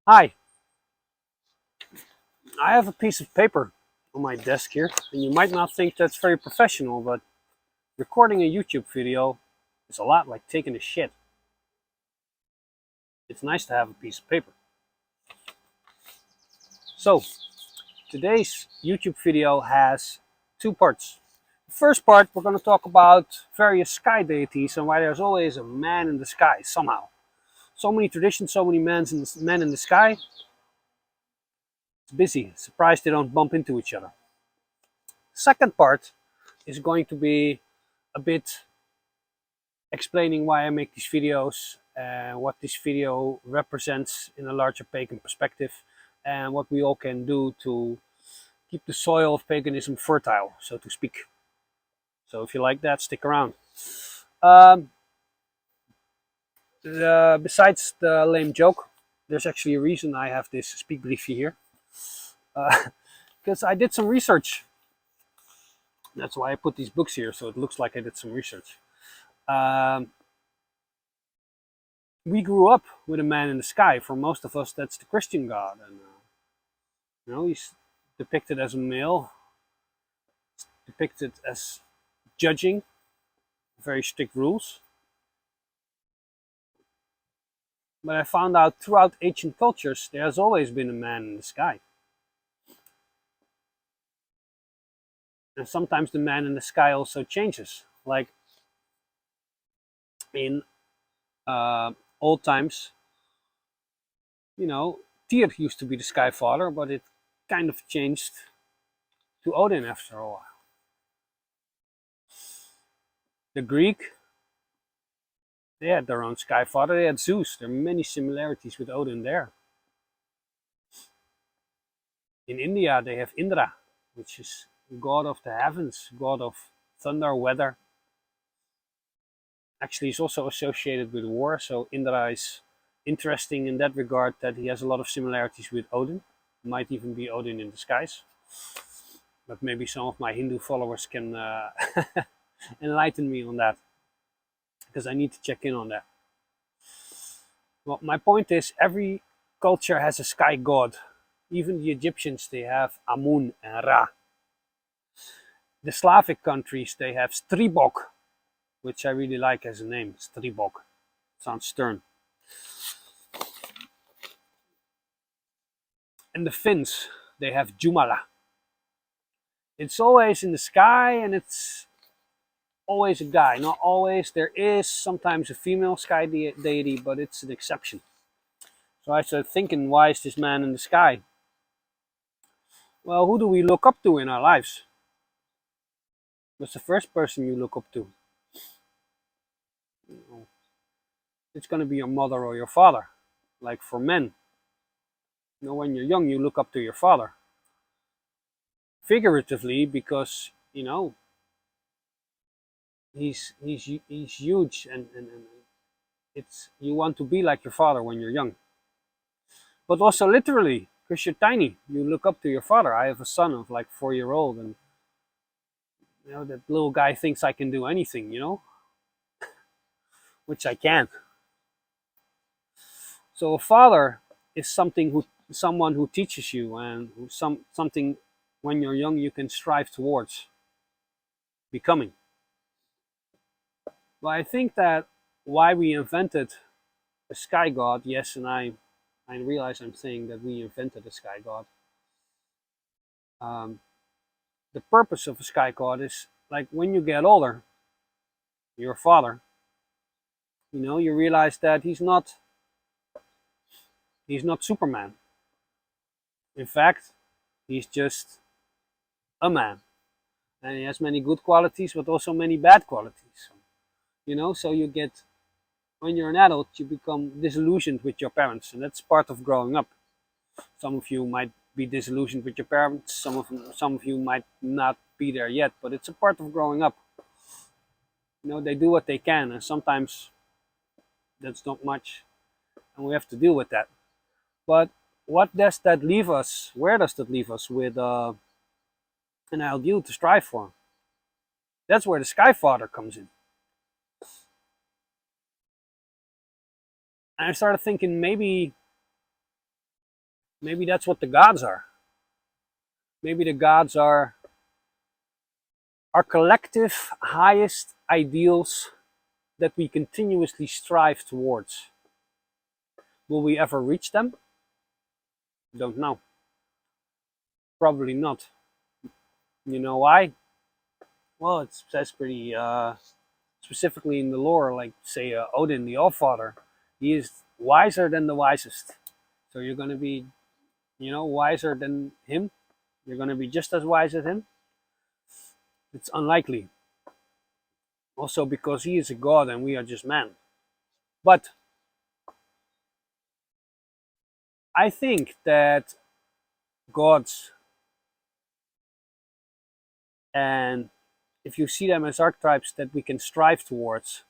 Hi, I have a piece of paper on my desk here, and you might not think that's very professional, but recording a YouTube video is a lot like taking a shit. It's nice to have a piece of paper. So, today's YouTube video has two parts. The first part, we're going to talk about various sky deities and why there's always a man in the sky somehow. So many traditions, so many men in the sky. It's busy. Surprised they don't bump into each other. Second part is going to be a bit explaining why I make these videos, what this video represents in a larger pagan perspective, and what we all can do to keep the soil of paganism fertile, so to speak. So if you like that, stick around. Um, Besides the lame joke, there's actually a reason I have this speak briefly here. Because I did some research. That's why I put these books here, so it looks like I did some research. Um, we grew up with a man in the sky. For most of us, that's the Christian God, and he's depicted as a male, depicted as judging, very strict rules. But I found out throughout ancient cultures, there has always been a man in the sky, and sometimes the man in the sky also changes. Like in old times, Tyr used to be the sky father, but it kind of changed to Odin after a while. The Greek, they had their own sky father. They had Zeus. There are many similarities with Odin there. In India, they have Indra, which is god of the heavens, god of thunder, weather. Actually, he's also associated with war, so Indra is interesting in that regard that he has a lot of similarities with Odin. Might even be Odin in disguise. But maybe some of my Hindu followers can enlighten me on that, because I need to check in on that. Well, my point is, every culture has a sky god. Even the Egyptians, they have Amun and Ra. The Slavic countries, they have stribog, which I really like as a name. Stribog. Sounds stern. And the Finns, they have Jumala. It's always in the sky, and it's always a guy. Not always. There is sometimes a female sky deity, but it's an exception. So I started thinking, why is this man in the sky? Well, who do we look up to in our lives? What's the first person you look up to? It's going to be your mother or your father. Like for men, when you're young, you look up to your father. Figuratively, because he's huge, and it's, you want to be like your father when you're young. But also literally, because you're tiny, you look up to your father. I have a son of like 4 year old, and that little guy thinks I can do anything, which I can't. So a father is someone who teaches you, and something when you're young you can strive towards becoming. Well, I think that why we invented a sky god, yes, and I realize I'm saying that we invented a sky god. Um, the purpose of a sky god is, like, when you get older, your father, you realize that he's not Superman. In fact, he's just a man, and he has many good qualities, but also many bad qualities. So you get, when you're an adult, you become disillusioned with your parents, and that's part of growing up. Some of you might be disillusioned with your parents. Some of you might not be there yet, but it's a part of growing up. They do what they can, and sometimes that's not much, and we have to deal with that. But what does that leave us? Where does that leave us with an ideal to strive for? That's where the Sky Father comes in. And I started thinking, maybe Maybe that's what the gods are. Maybe the gods are our collective highest ideals that we continuously strive towards. Will we ever reach them? Don't know. Probably not. You know why? Well, it says pretty specifically in the lore, like say Odin, the Allfather. He is wiser than the wisest. So you're going to be, wiser than him. You're going to be just as wise as him. It's unlikely. Also because he is a god and we are just men. But I think that gods, and if you see them as archetypes that we can strive towards,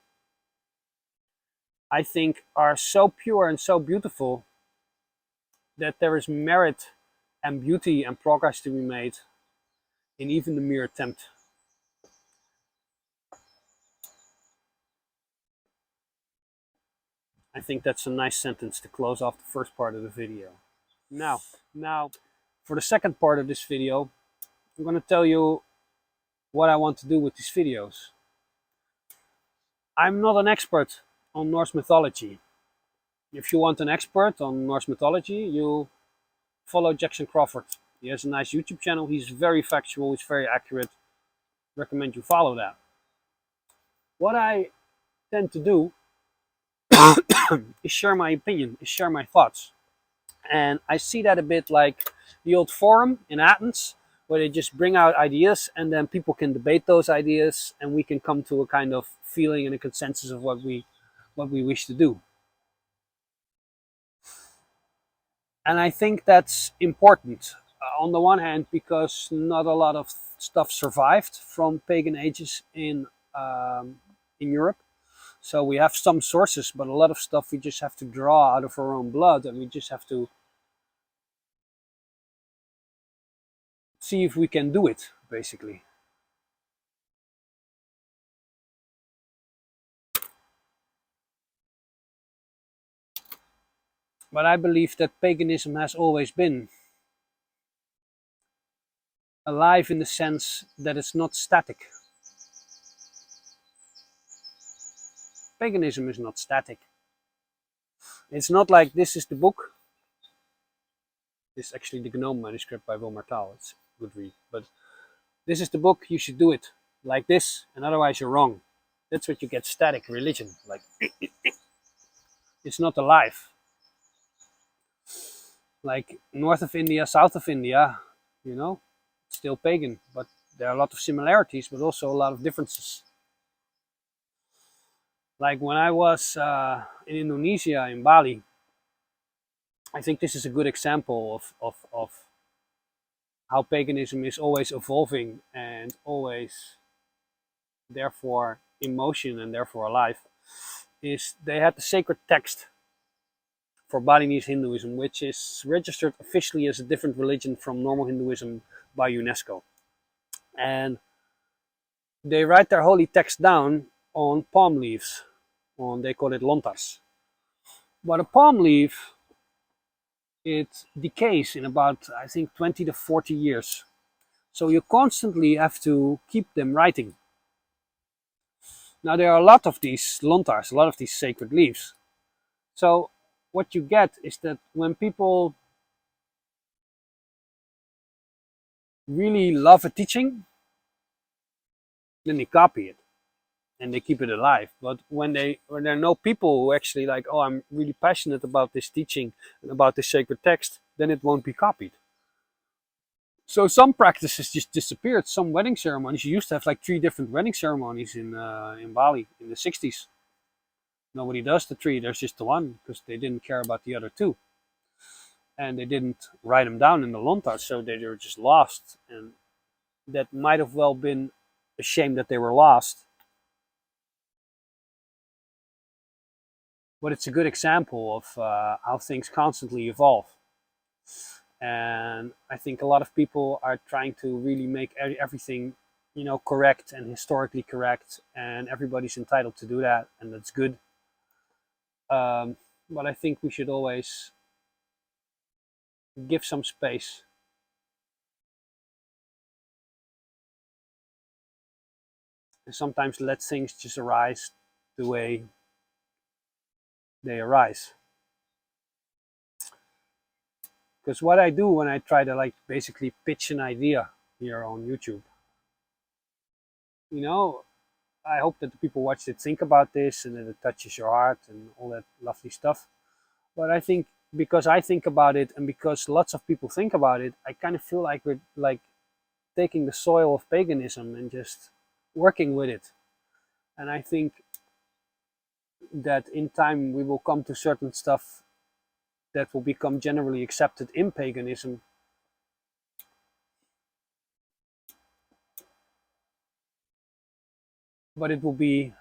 I think are so pure and so beautiful that there is merit and beauty and progress to be made in even the mere attempt. I think that's a nice sentence to close off the first part of the video. Now, for the second part of this video, I'm going to tell you what I want to do with these videos. I'm not an expert on Norse mythology. If you want an expert on Norse mythology, you follow Jackson Crawford. He has a nice YouTube channel. He's very factual. He's very accurate. Recommend you follow that. What I tend to do is share my opinion, is share my thoughts. And I see that a bit like the old forum in Athens, where they just bring out ideas and then people can debate those ideas and we can come to a kind of feeling and a consensus of what we wish to do. And I think that's important. On the one hand, because not a lot of stuff survived from pagan ages in Europe. So we have some sources, but a lot of stuff we just have to draw out of our own blood, and we just have to see if we can do it, basically. But I believe that paganism has always been alive in the sense that it's not static. Paganism is not static. It's not like this is the book. This is actually the Gnome manuscript by Wilmar Tal. It's a good read. But this is the book, you should do it like this, and otherwise you're wrong. That's what you get static religion. Like, it's not alive. Like north of India, south of India, still pagan. But there are a lot of similarities, but also a lot of differences. Like when I was in Indonesia, in Bali, I think this is a good example of how paganism is always evolving and always therefore in motion and therefore alive. Is they had the sacred text for Balinese Hinduism, which is registered officially as a different religion from normal Hinduism by UNESCO. And they write their holy text down on palm leaves. They call it lontars. But a palm leaf, it decays in about, I think, 20 to 40 years. So you constantly have to keep them writing. Now there are a lot of these lontars, a lot of these sacred leaves. So what you get is that when people really love a teaching, then they copy it and they keep it alive. But when there are no people who actually like, oh, I'm really passionate about this teaching and about this sacred text, then it won't be copied. So some practices just disappeared. Some wedding ceremonies, you used to have like 3 different wedding ceremonies in Bali in the 60s. Nobody does the 3, there's just the one, because they didn't care about the other 2. And they didn't write them down in the lontar, so they were just lost. And that might have well been a shame that they were lost. But it's a good example of how things constantly evolve. And I think a lot of people are trying to really make everything, correct and historically correct, and everybody's entitled to do that, and that's good. But I think we should always give some space. And sometimes let things just arise the way they arise. Because what I do when I try to like basically pitch an idea here on YouTube, you know, I hope that the people watch it think about this and that it touches your heart and all that lovely stuff. But I think because I think about it and because lots of people think about it, I kind of feel like we're like taking the soil of paganism and just working with it. And I think that in time we will come to certain stuff that will become generally accepted in paganism. But it will be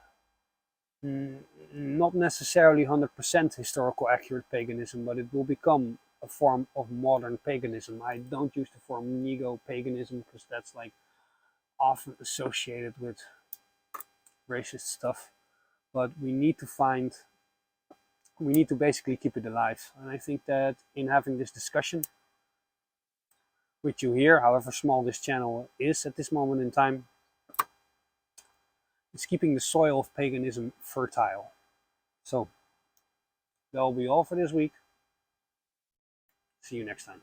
not necessarily 100% historical accurate paganism, but it will become a form of modern paganism. I don't use the form neo-paganism because that's like often associated with racist stuff. But we need to basically keep it alive. And I think that in having this discussion with you here, however small this channel is at this moment in time, it's keeping the soil of paganism fertile. So that'll be all for this week. See you next time.